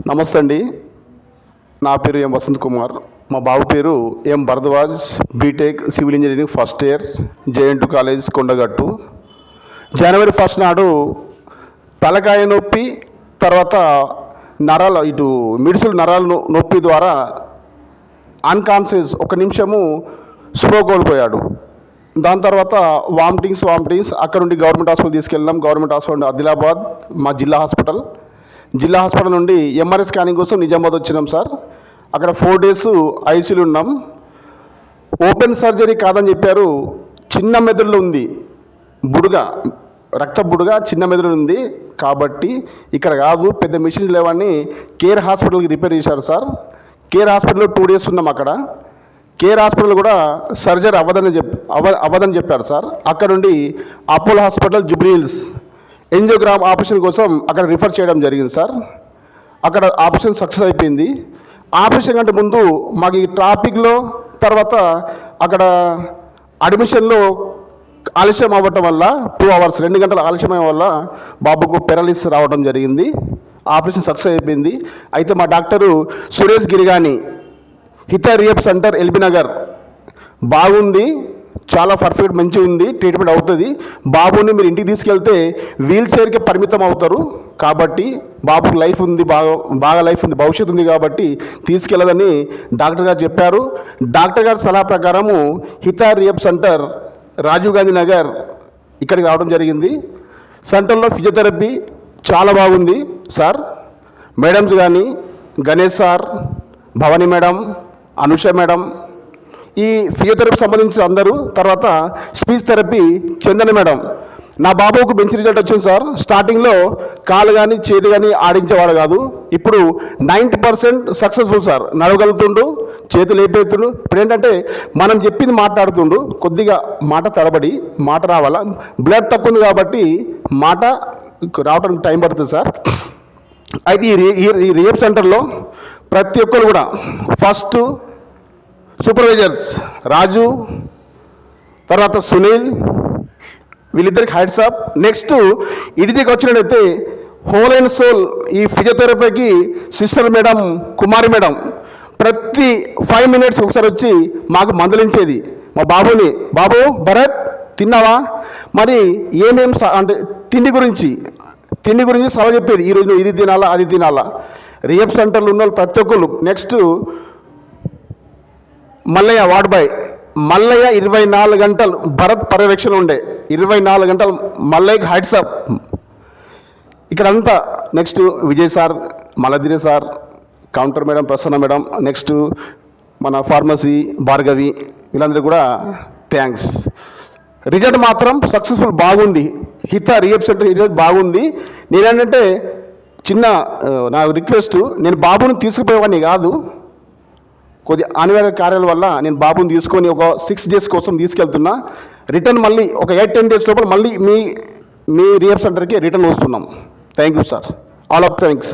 నమస్తే అండి, నా పేరు ఎం వసంత్ కుమార్. మా బాబు పేరు M Bharadwaj, BTech civil engineering first year, జేఎన్2 కాలేజ్ కొండగట్టు. జనవరి 1 నాడు తలకాయ నొప్పి, తర్వాత నరాలు ఇటు మిడుసులు నరాలు నొప్పి ద్వారా అన్కాన్షియస్ 1 నిమిషము స్పృహ కోల్పోయాడు. దాని తర్వాత వామిటింగ్స్ అక్కడ నుండి గవర్నమెంట్ హాస్పిటల్ తీసుకెళ్ళాం. గవర్నమెంట్ హాస్పిటల్ ఆదిలాబాద్, మా జిల్లా హాస్పిటల్ నుండి ఎంఆర్ఐ స్కానింగ్ కోసం నిజామాబాద్ వచ్చినాం సార్. అక్కడ 4 days ఐసీయూలో ఉన్నాం. ఓపెన్ సర్జరీ కాదని చెప్పారు. చిన్న మెదడులో ఉంది బుడుగ, రక్త బుడుగ చిన్న మెదడు ఉంది కాబట్టి ఇక్కడ కాదు, పెద్ద మిషన్స్ లేవని కేర్ హాస్పిటల్కి రిపేర్ చేశారు సార్. కేర్ హాస్పిటల్లో 2 days ఉన్నాం. అక్కడ కేర్ హాస్పిటల్ కూడా సర్జరీ అవ్వదని చెప్పారు సార్. అక్కడ నుండి Apollo hospital Jubilee hills angiogram operation కోసం అక్కడ రిఫర్ చేయడం జరిగింది సార్. అక్కడ ఆపరేషన్ సక్సెస్ అయిపోయింది. ఆపరేషన్ కంటే ముందు మాకు ఈ ట్రాఫిక్లో, తర్వాత అక్కడ అడ్మిషన్లో ఆలస్యం అవ్వటం వల్ల 2 hours 2 గంటల ఆలస్యం అవ్వడం వల్ల బాబుకు పెరాలిసిస్ రావడం జరిగింది. ఆపరేషన్ సక్సెస్ అయిపోయింది. అయితే మా డాక్టరు సురేష్ గిరిగాని, హిత రియప్ సెంటర్, ఎల్బీ నగర్, బాగుంది, చాలా పర్ఫెక్ట్, మంచిగా ఉంది, ట్రీట్మెంట్ అవుతుంది. బాబుని మీరు ఇంటికి తీసుకెళ్తే వీల్ చైర్కి పరిమితం అవుతారు కాబట్టి బాబుకి లైఫ్ ఉంది, బాగా లైఫ్ ఉంది, భవిష్యత్తు ఉంది కాబట్టి తీసుకెళ్ళదని డాక్టర్ గారు చెప్పారు. డాక్టర్ గారి సలహా ప్రకారము హిత రియప్ సెంటర్, రాజీవ్ గాంధీ నగర్ ఇక్కడికి రావడం జరిగింది. సెంటర్లో ఫిజియోథెరపీ చాలా బాగుంది సార్. మేడమ్స్ కానీ Ganesh sir, Bhavani madam, Anusha madam, ఈ ఫిజియోథెరపీ సంబంధించిన అందరూ, తర్వాత స్పీచ్ థెరపీ చందన మేడం. నా బాబుకు మంచి రిజల్ట్ వచ్చింది సార్. స్టార్టింగ్లో కాలు కానీ చేతి కానీ ఆడించేవాడు కాదు, ఇప్పుడు 90% సక్సెస్ఫుల్ సార్. నడవగలుగుతుండు, చేతులు లేపేస్తుండు. ఇప్పుడు ఏంటంటే మనం చెప్పింది మాట్లాడుతుండు, కొద్దిగా మాట తడబడి మాట రావాలా, బ్లడ్ తక్కువ ఉంది కాబట్టి మాట రావడానికి టైం పడుతుంది సార్. అయితే ఈ రియప్ సెంటర్లో ప్రతి ఒక్కరు కూడా ఫస్ట్ సూపర్వైజర్స్ రాజు, తర్వాత సునీల్, వీళ్ళిద్దరికి హ్యాట్స్ ఆఫ్. నెక్స్ట్ ఇడిదికి వచ్చినట్టయితే హోల్ అండ్ సోల్ ఈ ఫిజియోథెరపీకి సిస్టర్ మేడం, కుమారి మేడం ప్రతి 5 minutes ఒకసారి వచ్చి మాకు మందలించేది. మా బాబుని, బాబు భరత్ తిన్నావా, మరి ఏమేం అంటే తిండి గురించి సలహా చెప్పేది. ఈరోజు ఇది తినాలా, అది తినాలా. రియప్ సెంటర్లో ఉన్న వాళ్ళు ప్రతి ఒక్కరు. Next Mallaiah, ward boy Mallaiah 24 గంటలు భరత్ పర్యవేక్షణ ఉండే, 24 గంటలు మల్లయ్యకి హ్యాట్స్ ఆఫ్ ఇక్కడంతా. నెక్స్ట్ విజయ్ సార్, మలదిరి sir, counter madam Prasanna madam, next మన ఫార్మసీ భార్గవి, వీళ్ళందరూ కూడా థ్యాంక్స్. రిజల్ట్ మాత్రం సక్సెస్ఫుల్, బాగుంది. హిత రియప్ సెంటర్ రిజల్ట్ బాగుంది. నేనేంటంటే చిన్న నా రిక్వెస్ట్, నేను బాబుని తీసుకుపోయేవాడిని కాదు, కొద్ది అనివార్య కార్యాల వల్ల నేను బాబుని తీసుకొని ఒక 6 days కోసం తీసుకెళ్తున్నా. రిటర్న్ మళ్ళీ ఒక 8-10 days లోపల మళ్ళీ మీ రియప్ సెంటర్కి రిటర్న్ వస్తున్నాం. Thank you sir, all of thanks.